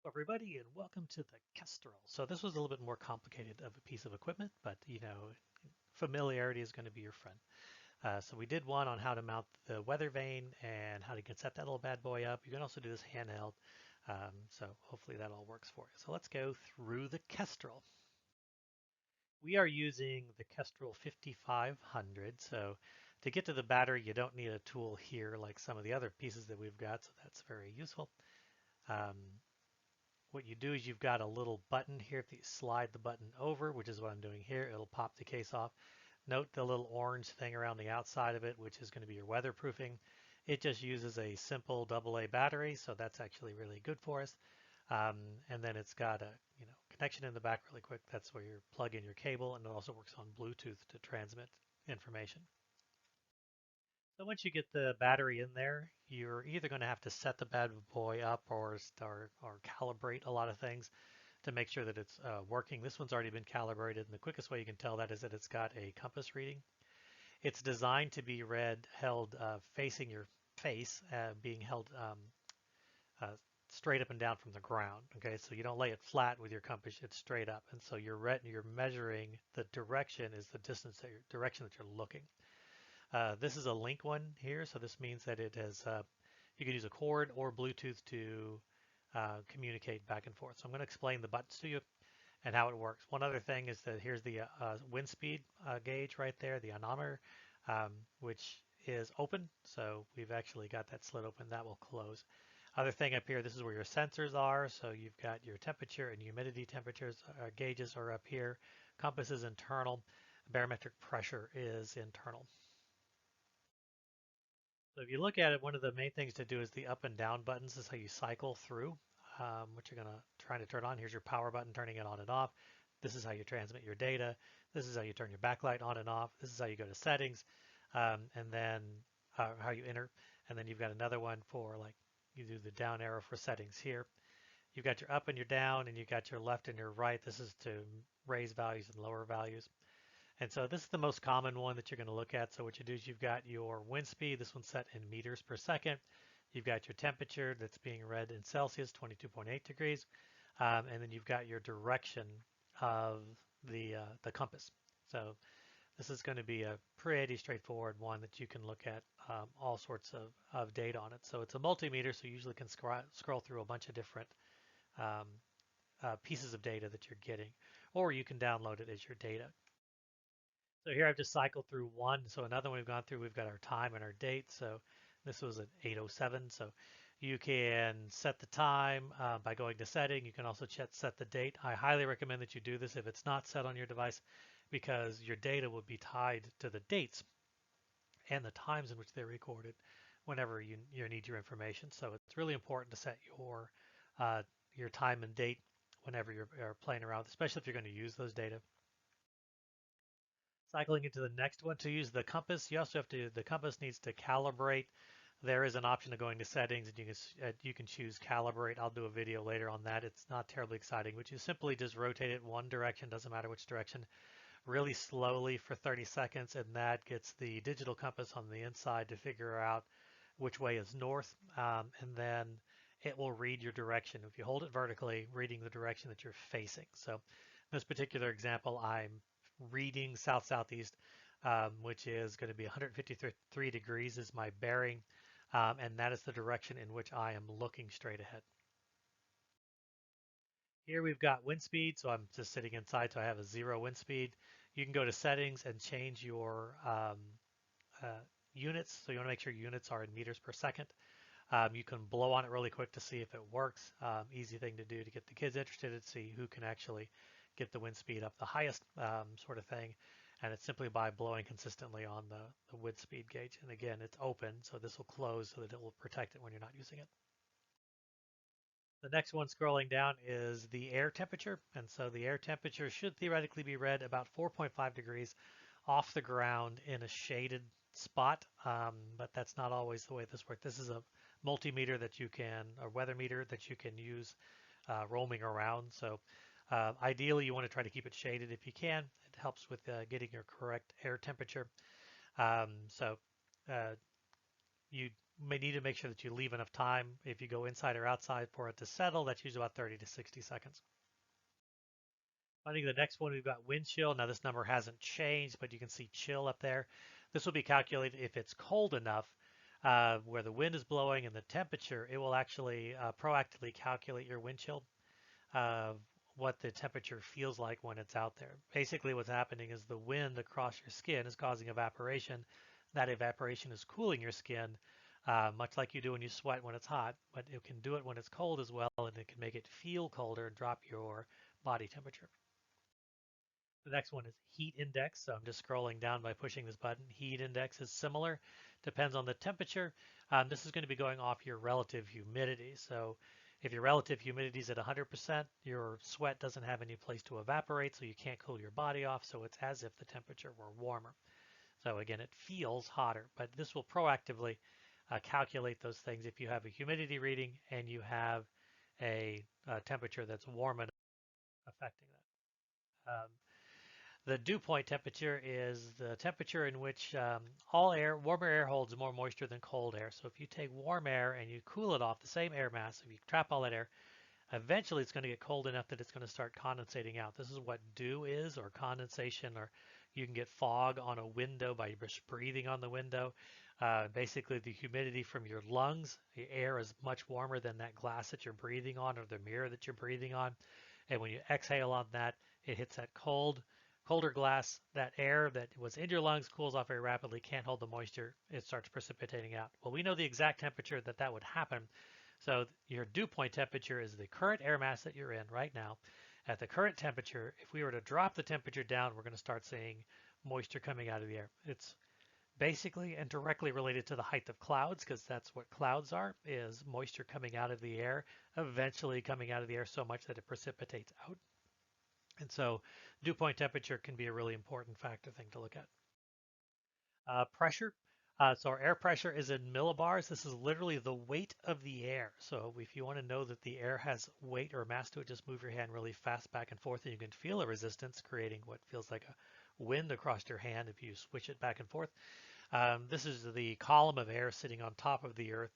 Everybody, and welcome to the Kestral. So this was a little bit more complicated of a piece of equipment, but familiarity is going to be your friend. So we did one on how to mount the weather vane and how to get set that little bad boy up. You can also do this handheld. So hopefully that all works for you. So let's go through the Kestrel. We are using the Kestrel 5500. So to get to the battery, you don't need a tool here like some of the other pieces that we've got. So that's very useful. Um, What you do is you've got a little button here. If you slide the button over, which is what I'm doing here, it'll pop the case off. Note the little orange thing around the outside of it, which is going to be your weatherproofing. It just uses a simple AA battery, so that's actually really good for us. And then it's got a connection in the back really quick. That's where you plug in your cable, and it also works on Bluetooth to transmit information. So once you get the battery in there, you're either going to have to set the bad boy up or start or calibrate a lot of things to make sure that it's working. This one's already been calibrated, and the quickest way you can tell that is that it's got a compass reading. It's designed to be held facing your face, being held uh, straight up and down from the ground. Okay, so you don't lay it flat with your compass; it's straight up, and so you're measuring the direction is the direction that you're looking. This is a link one here, so this means that it has you can use a cord or Bluetooth to communicate back and forth. So I'm going to explain the buttons to you and how it works. One other thing is that here's the wind speed gauge right there, the anemometer, which is open. So we've actually got that slit open. That will close. Other thing up here, this is where your sensors are. So you've got your temperature and humidity temperatures gauges are up here. Compass is internal. Barometric pressure is internal. So if you look at it, one of the main things to do is the up and down buttons. This is how you cycle through what you're going to try to turn on. Here's your power button, turning it on and off. This is how you transmit your data. This is how you turn your backlight on and off. This is how you go to settings, and then how you enter. And then you've got another one for like you do the down arrow for settings here. You've got your up and your down, and you've got your left and your right. This is to raise values and lower values. And so this is the most common one that you're going to look at. So what you do is you've got your wind speed, this one's set in meters per second. You've got your temperature that's being read in Celsius, 22.8 degrees. And then you've got your direction of the compass. So this is going to be a pretty straightforward one that you can look at all sorts of data on it. So it's a multimeter, so you usually can scroll through a bunch of different um, pieces of data that you're getting, or you can download it as your data. So here I've just cycled through one. So another one we've gone through, we've got our time and our date. So this was at 8:07. So you can set the time by going to setting. You can also set the date. I highly recommend that you do this if it's not set on your device because your data will be tied to the dates and the times in which they're recorded whenever you need your information. So it's really important to set your time and date whenever you're playing around, especially if you're going to use those data. Cycling into the next one, to use the compass, you also have to, the compass needs to calibrate. There is an option of going to settings and you can choose calibrate. I'll do a video later on that. It's not terribly exciting, but you simply just rotate it one direction, doesn't matter which direction, really slowly for 30 seconds, and that gets the digital compass on the inside to figure out which way is north, and then it will read your direction. If you hold it vertically, reading the direction that you're facing. So in this particular example, I'm reading south-southeast, which is going to be 153 degrees is my bearing, and that is the direction in which I am looking straight ahead. Here we've got wind speed, so I'm just sitting inside, so I have a 0 wind speed. You can go to settings and change your units. So you want to make sure units are in meters per second. You can blow on it really quick to see if it works. Easy thing to do to get the kids interested and see who can actually get the wind speed up the highest sort of thing. And it's simply by blowing consistently on the wind speed gauge. And again, it's open, so this will close so that it will protect it when you're not using it. The next one scrolling down is the air temperature. And so the air temperature should theoretically be read about 4.5 degrees off the ground in a shaded spot, but that's not always the way this works. This is a multimeter that you can, a weather meter that you can use roaming around. So ideally you want to try to keep it shaded if you can. It helps with getting your correct air temperature. So uh, you may need to make sure that you leave enough time if you go inside or outside for it to settle. That's usually about 30 to 60 seconds. I think the next one we've got wind chill. Now this number hasn't changed, but you can see chill up there. This will be calculated if it's cold enough where the wind is blowing and the temperature, it will actually proactively calculate your wind chill, uh, what the temperature feels like when it's out there. Basically what's happening is the wind across your skin is causing evaporation. That evaporation is cooling your skin, much like you do when you sweat when it's hot, but it can do it when it's cold as well, and it can make it feel colder and drop your body temperature. The next one is heat index. So I'm just scrolling down by pushing this button. Heat index is similar, depends on the temperature. This is going to be going off your relative humidity. So if your relative humidity is at 100%, your sweat doesn't have any place to evaporate, so you can't cool your body off. So it's as if the temperature were warmer. So again, it feels hotter, but this will proactively calculate those things if you have a humidity reading and you have a temperature that's warm enough affecting that. The dew point temperature is the temperature in which all air, warmer air holds more moisture than cold air. So if you take warm air and you cool it off, the same air mass, if you trap all that air, eventually it's going to get cold enough that it's going to start condensating out. This is what dew is, or condensation, or you can get fog on a window by just breathing on the window. Basically, the humidity from your lungs, the air is much warmer than that glass that you're breathing on or the mirror that you're breathing on. And when you exhale on that, it hits that colder glass. That air that was in your lungs cools off very rapidly, can't hold the moisture. It starts precipitating out. Well, we know the exact temperature that would happen. So your dew point temperature is the current air mass that you're in right now. At the current temperature, if we were to drop the temperature down, we're going to start seeing moisture coming out of the air. It's basically and directly related to the height of clouds, because that's what clouds are, is moisture coming out of the air, eventually coming out of the air so much that it precipitates out. And so dew point temperature can be a really important factor thing to look at. Pressure. So our air pressure is in millibars. This is literally the weight of the air. So if you want to know that the air has weight or mass to it, just move your hand really fast back and forth, and you can feel a resistance creating what feels like a wind across your hand if you switch it back and forth. This is the column of air sitting on top of the Earth,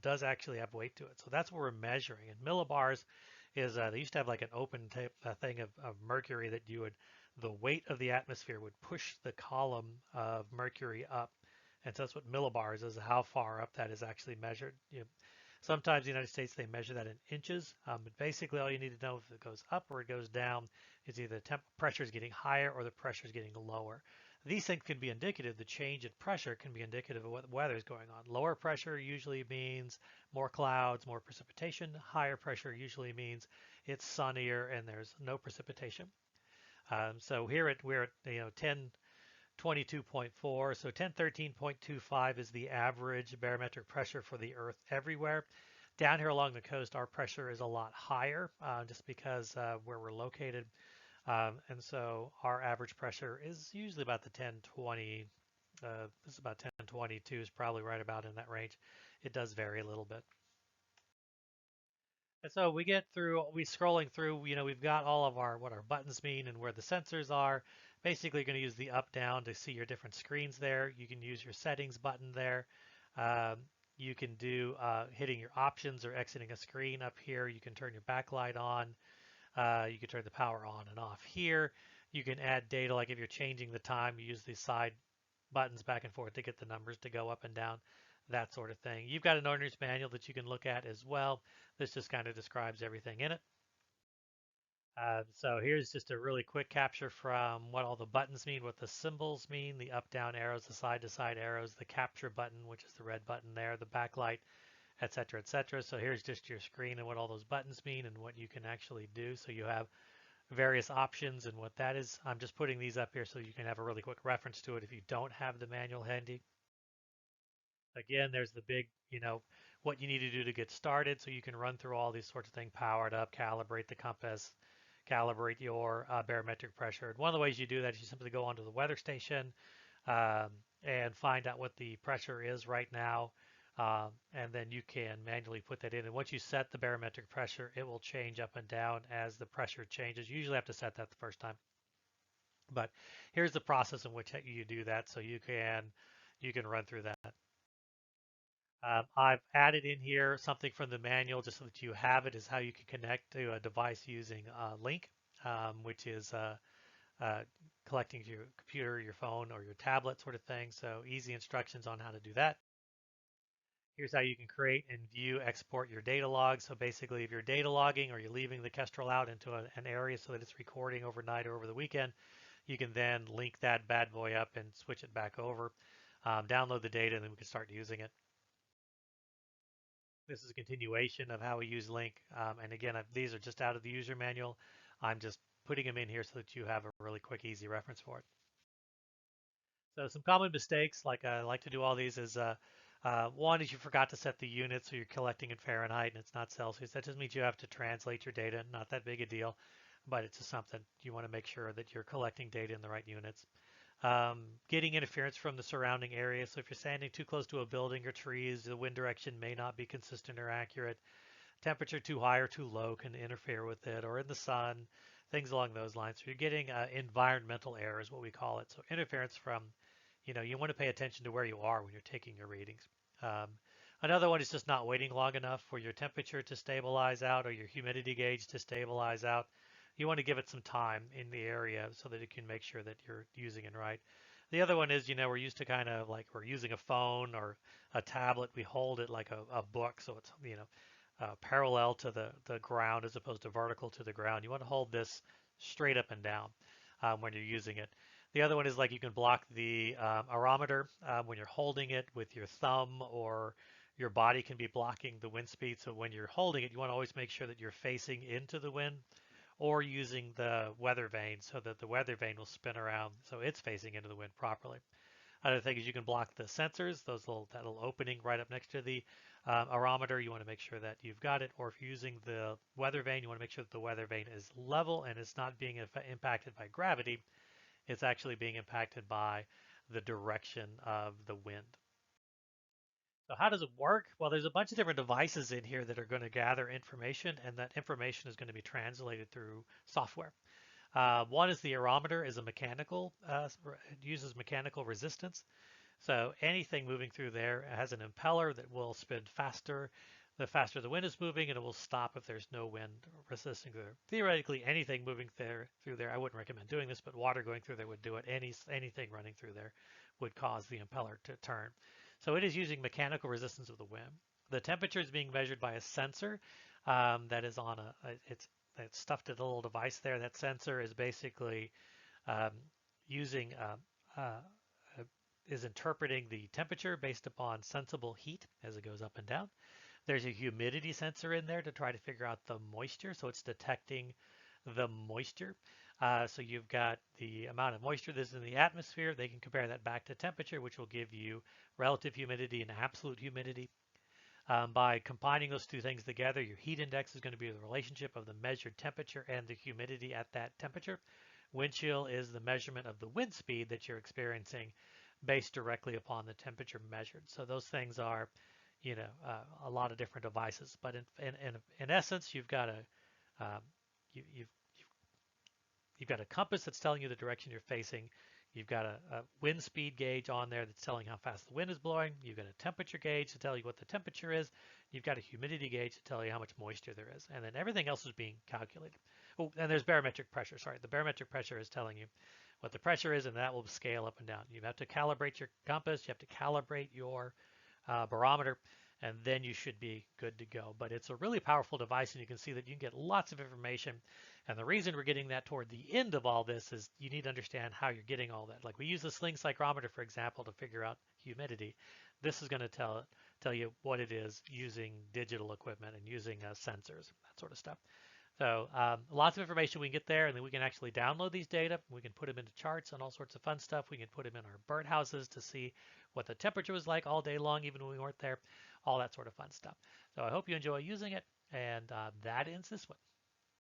does actually have weight to it. So that's what we're measuring. And millibars is, they used to have like an open type thing of mercury that the weight of the atmosphere would push the column of mercury up. And so that's what millibars is, how far up that is actually measured. Sometimes in the United States they measure that in inches, but basically all you need to know if it goes up or it goes down is either the pressure is getting higher or the pressure is getting lower. These things can be indicative, the change in pressure can be indicative of what weather is going on. Lower pressure usually means more clouds, more precipitation. Higher pressure usually means it's sunnier and there's no precipitation. So here we're at 1022.4, so 1013.25 is the average barometric pressure for the Earth everywhere. Down here along the coast, our pressure is a lot higher just because where we're located. And so our average pressure is usually about the 1020. This is about 1022 is probably right about in that range. It does vary a little bit. And so we scrolling through, we've got all of what our buttons mean and where the sensors are. Basically, you're going to use the up down to see your different screens there. You can use your settings button there. Um, you can do hitting your options or exiting a screen up here. You can turn your backlight on. You can turn the power on and off here. You can add data, like if you're changing the time, you use these side buttons back and forth to get the numbers to go up and down, that sort of thing. You've got an owner's manual that you can look at as well. This just kind of describes everything in it. So here's just a really quick capture from what all the buttons mean, what the symbols mean, the up down arrows, the side to side arrows, the capture button, which is the red button there, the backlight, etc., etc. So here's just your screen and what all those buttons mean and what you can actually do. So you have various options and what that is. I'm just putting these up here so you can have a really quick reference to it if you don't have the manual handy. Again, there's the big, what you need to do to get started. So you can run through all these sorts of things, power it up, calibrate the compass, calibrate your barometric pressure. And one of the ways you do that is you simply go onto the weather station um, and find out what the pressure is right now. And then you can manually put that in. And once you set the barometric pressure, it will change up and down as the pressure changes. You usually have to set that the first time. But here's the process in which you do that, so you can run through that. I've added in here something from the manual just so that you have it, is how you can connect to a device using Link, which is collecting to your computer, your phone, or your tablet sort of thing. So easy instructions on how to do that. Here's how you can create and view, export your data logs. So basically, if you're data logging or you're leaving the Kestrel out into an area so that it's recording overnight or over the weekend, you can then link that bad boy up and switch it back over, download the data, and then we can start using it. This is a continuation of how we use Link. And again, these are just out of the user manual. I'm just putting them in here so that you have a really quick, easy reference for it. So some common mistakes, like I like to do all these, is one is you forgot to set the unit, so you're collecting in Fahrenheit and it's not Celsius. That just means you have to translate your data. Not that big a deal, but it's just something you want to make sure that you're collecting data in the right units. Getting interference from the surrounding area. So if you're standing too close to a building or trees, the wind direction may not be consistent or accurate. Temperature too high or too low can interfere with it, or in the sun, things along those lines. So you're getting environmental error is what we call it. So interference from, you want to pay attention to where you are when you're taking your readings. Um, Another one is just not waiting long enough for your temperature to stabilize out or your humidity gauge to stabilize out. You want to give it some time in the area so that it can make sure that you're using it right. The other one is, we're used to kind of like we're using a phone or a tablet. We hold it like a book, so it's, parallel to the ground as opposed to vertical to the ground. You want to hold this straight up and down when you're using it. The other one is like you can block the aerometer when you're holding it with your thumb, or your body can be blocking the wind speed. So when you're holding it, you want to always make sure that you're facing into the wind, or using the weather vane so that the weather vane will spin around so it's facing into the wind properly. Other thing is you can block the sensors, that little opening right up next to the aerometer. You want to make sure that you've got it. Or if you're using the weather vane, you want to make sure that the weather vane is level and it's not being impacted by gravity. It's actually being impacted by the direction of the wind. So how does it work? Well, there's a bunch of different devices in here that are going to gather information, and that information is going to be translated through software. One is the aerometer, is a mechanical, it uses mechanical resistance. So anything moving through there has an impeller that will spin faster. The faster the wind is moving, and it will stop if there's no wind resisting there. Theoretically, anything moving through there, I wouldn't recommend doing this, but water going through there would do it. Anything running through there would cause the impeller to turn. So it is using mechanical resistance of the wind. The temperature is being measured by a sensor that is on it's stuffed in a little device there. That sensor is basically um, using is interpreting the temperature based upon sensible heat as it goes up and down. There's a humidity sensor in there to try to figure out the moisture, so it's detecting the moisture. So you've got the amount of moisture that's in the atmosphere. They can compare that back to temperature, which will give you relative humidity and absolute humidity. By combining those two things together, your heat index is going to be the relationship of the measured temperature and the humidity at that temperature. Wind chill is the measurement of the wind speed that you're experiencing based directly upon the temperature measured. So those things are, a lot of different devices. But in essence, you've got um, you've You've got a compass that's telling you the direction you're facing. You've got a wind speed gauge on there that's telling how fast the wind is blowing. You've got a temperature gauge to tell you what the temperature is. You've got a humidity gauge to tell you how much moisture there is. And then everything else is being calculated. Oh, and there's barometric pressure. Sorry, the barometric pressure is telling you what the pressure is, and that will scale up and down. You have to calibrate your compass. You have to calibrate your barometer, and then you should be good to go. But it's a really powerful device, and you can see that you can get lots of information. And the reason we're getting that toward the end of all this is you need to understand how you're getting all that. Like we use the sling psychrometer, for example, to figure out humidity. This is going to tell you what it is using digital equipment and using sensors, that sort of stuff. So lots of information we can get there, and then we can actually download these data. We can put them into charts and all sorts of fun stuff. We can put them in our birdhouses to see what the temperature was like all day long, even when we weren't there, all that sort of fun stuff. So I hope you enjoy using it, and that ends this one.